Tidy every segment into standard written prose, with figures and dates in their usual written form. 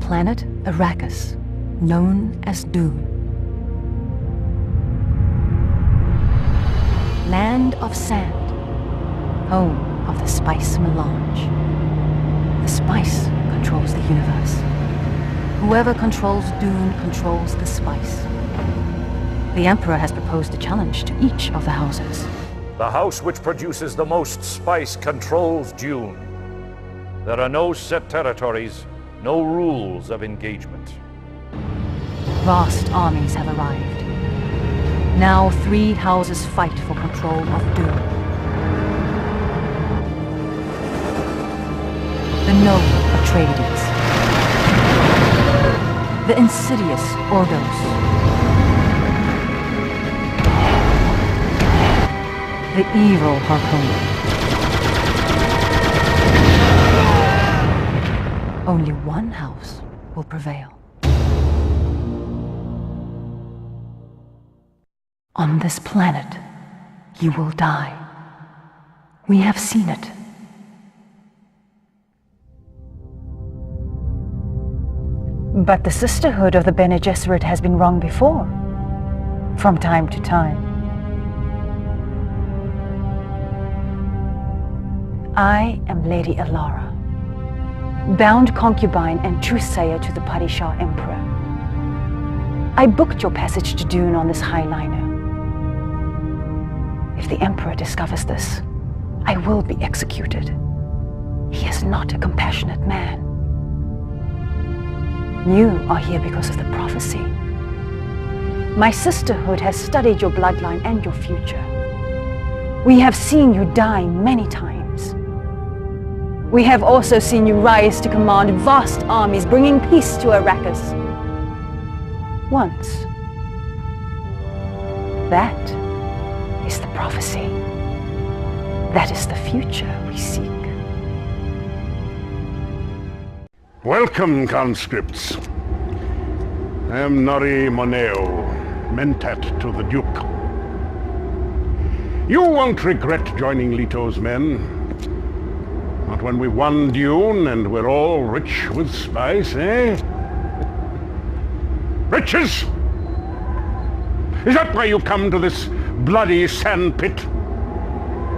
planet Arrakis, known as Dune. Land of sand, home of the spice melange. The spice controls the universe. Whoever controls Dune controls the spice. The Emperor has proposed a challenge to each of the houses. The house which produces the most spice controls Dune. There are no set territories, no rules of engagement. Vast armies have arrived. Now 3 houses fight for control of Dune. The noble Atreides. The insidious Ordos. The evil Harkonnen. Only one house will prevail. On this planet, you will die. We have seen it. But the Sisterhood of the Bene Gesserit has been wrong before, from time to time. I am Lady Alara, bound concubine and truthsayer to the Padishah Emperor. I booked your passage to Dune on this highliner. If the Emperor discovers this, I will be executed. He is not a compassionate man. You are here because of the prophecy. My sisterhood has studied your bloodline and your future. We have seen you die many times. We have also seen you rise to command vast armies, bringing peace to Arrakis. Once. That is the prophecy. That is the future we seek. Welcome, conscripts. I am Nori Moneo, mentat to the Duke. You won't regret joining Leto's men. Not when we won Dune and we're all rich with spice, eh? Riches! Is that why you come to this bloody sandpit?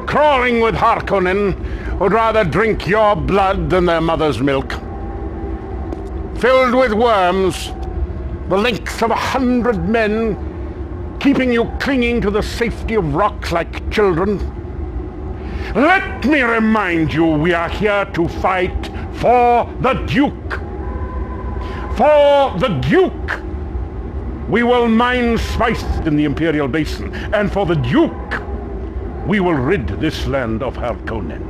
Crawling with Harkonnen who'd rather drink your blood than their mother's milk. Filled with worms, the length of 100 men, keeping you clinging to the safety of rocks like children. Let me remind you, we are here to fight for the Duke. For the Duke! We will mine spice in the Imperial Basin, and for the Duke, we will rid this land of Harkonnen.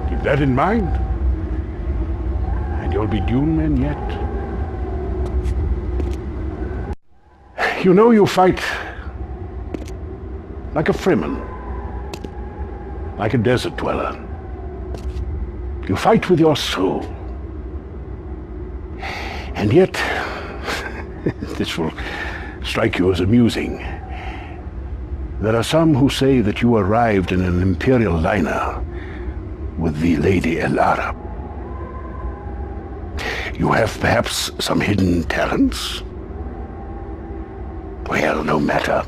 Keep that in mind, and you'll be Dune men yet. You know you fight like a Fremen, like a desert dweller. You fight with your soul. And yet, this will strike you as amusing. There are some who say that you arrived in an Imperial liner with the Lady Alara. You have perhaps some hidden talents? Well, no matter.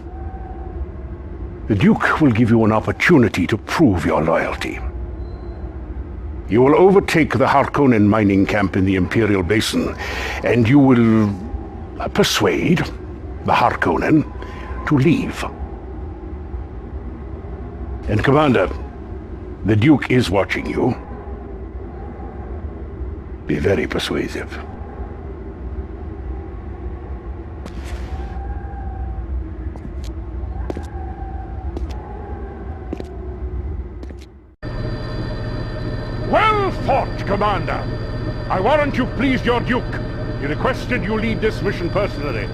The Duke will give you an opportunity to prove your loyalty. You will overtake the Harkonnen mining camp in the Imperial Basin, and you will persuade the Harkonnen to leave. And Commander, the Duke is watching you. Be very persuasive. Well fought, Commander! I warrant you pleased your Duke. He requested you lead this mission personally.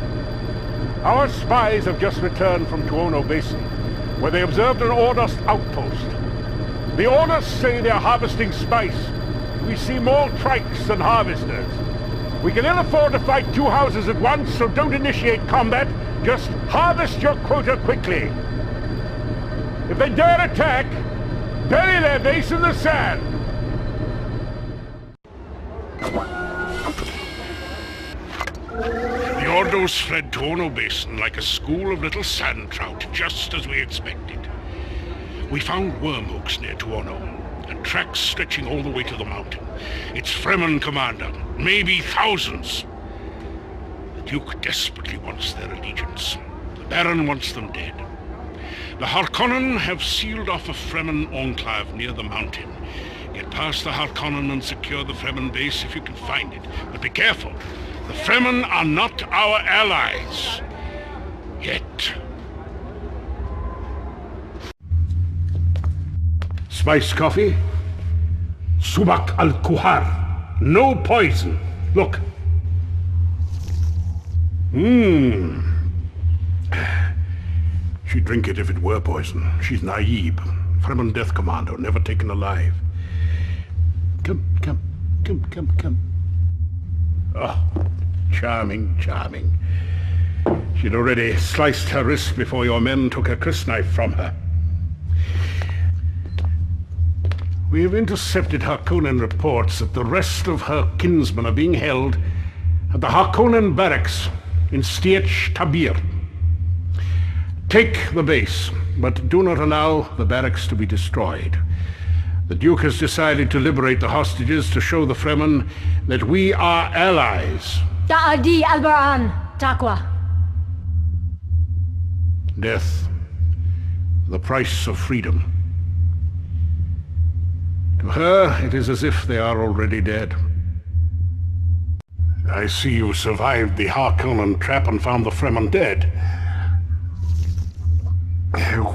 Our spies have just returned from Tuono Basin, where they observed an Ordos outpost. The Ordos say they're harvesting spice. We see more trikes than harvesters. We can ill afford to fight 2 houses at once, so don't initiate combat. Just harvest your quota quickly. If they dare attack, bury their base in the sand. The Ordos fled to Ono Basin like a school of little sand trout, just as we expected. We found worm oaks near Tuono, and tracks stretching all the way to the mountain. It's Fremen, Commander, maybe thousands. The Duke desperately wants their allegiance. The Baron wants them dead. The Harkonnen have sealed off a Fremen enclave near the mountain. Get past the Harkonnen and secure the Fremen base if you can find it. But be careful. The Fremen are not our allies. Yet. Spice coffee? Subak al-Kuhar. No poison. Look. She'd drink it if it were poison. She's naive. Fremen death commando, never taken alive. Come. Oh, charming. She'd already sliced her wrist before your men took her crysknife from her. We have intercepted Harkonnen reports that the rest of her kinsmen are being held at the Harkonnen barracks in Stiech Tabir. Take the base, but do not allow the barracks to be destroyed. The Duke has decided to liberate the hostages to show the Fremen that we are allies. Ta'adi Albaran, Taqwa. Death, the price of freedom. To her, it is as if they are already dead. I see you survived the Harkonnen trap and found the Fremen dead.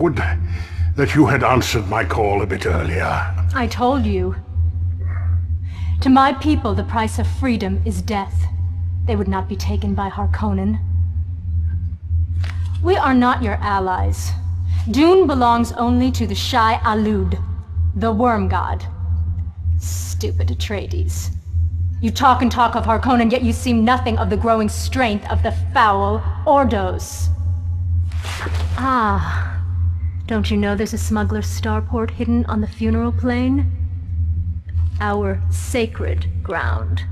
Would that you had answered my call a bit earlier. I told you. To my people, the price of freedom is death. They would not be taken by Harkonnen. We are not your allies. Dune belongs only to the Shai Alud, the worm god. Stupid Atreides. You talk and talk of Harkonnen, yet you see nothing of the growing strength of the foul Ordos. Ah. Don't you know there's a smuggler's starport hidden on the funeral plain? Our sacred ground.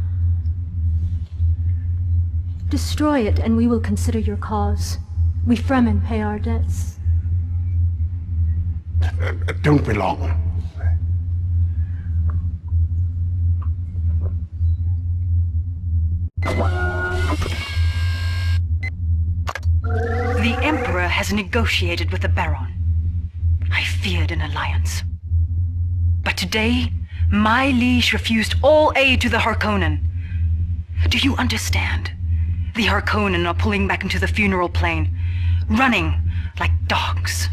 Destroy it and we will consider your cause. We Fremen pay our debts. Don't be long. The Emperor has negotiated with the Baron. I feared an alliance. But today, my liege refused all aid to the Harkonnen. Do you understand? The Harkonnen are pulling back into the funeral plain, running like dogs.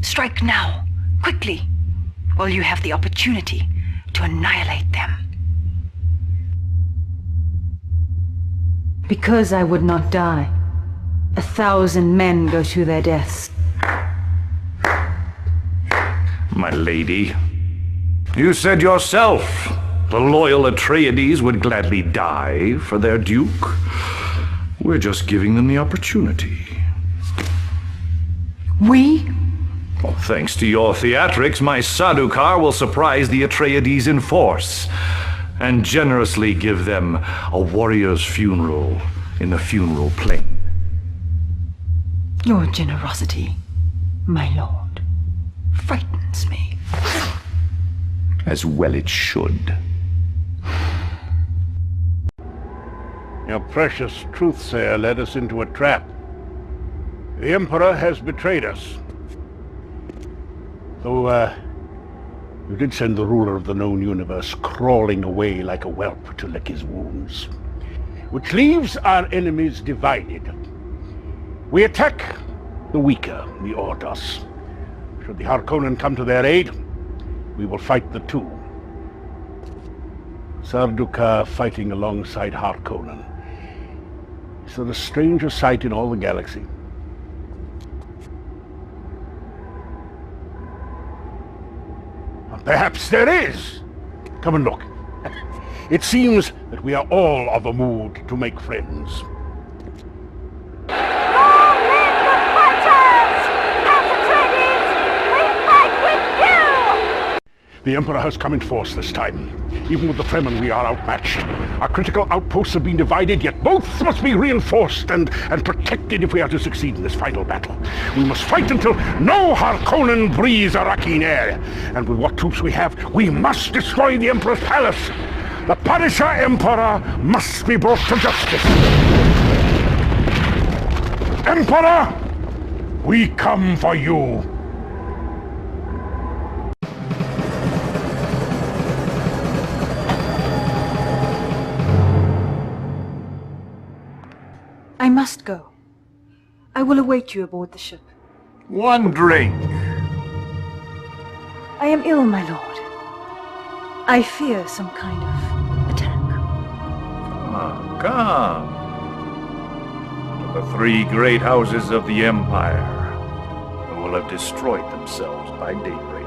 Strike now, quickly, while you have the opportunity to annihilate them. Because I would not die, 1,000 men go to their deaths. My lady, you said yourself the loyal Atreides would gladly die for their duke. We're just giving them the opportunity. We? Well, thanks to your theatrics, my Sardaukar will surprise the Atreides in force and generously give them a warrior's funeral in the funeral plain. Your generosity, my lord, frightens me. As well it should. Your precious truthsayer led us into a trap. The Emperor has betrayed us. Though, you did send the ruler of the known universe crawling away like a whelp to lick his wounds. Which leaves our enemies divided. We attack the weaker, the Ordos. Should the Harkonnen come to their aid, we will fight the two. Sardaukar fighting alongside Harkonnen. Is there a stranger sight in all the galaxy? Perhaps there is. Come and look. It seems that we are all of a mood to make friends. The Emperor has come in force this time. Even with the Fremen, we are outmatched. Our critical outposts have been divided, yet both must be reinforced and protected if we are to succeed in this final battle. We must fight until no Harkonnen breathes Arakian air. And with what troops we have, we must destroy the Emperor's palace. The Punisher Emperor must be brought to justice. Emperor, we come for you. I must go. I will await you aboard the ship. One drink. I am ill, my lord. I fear some kind of attack. Come. To the three great houses of the Empire, who will have destroyed themselves by daybreak.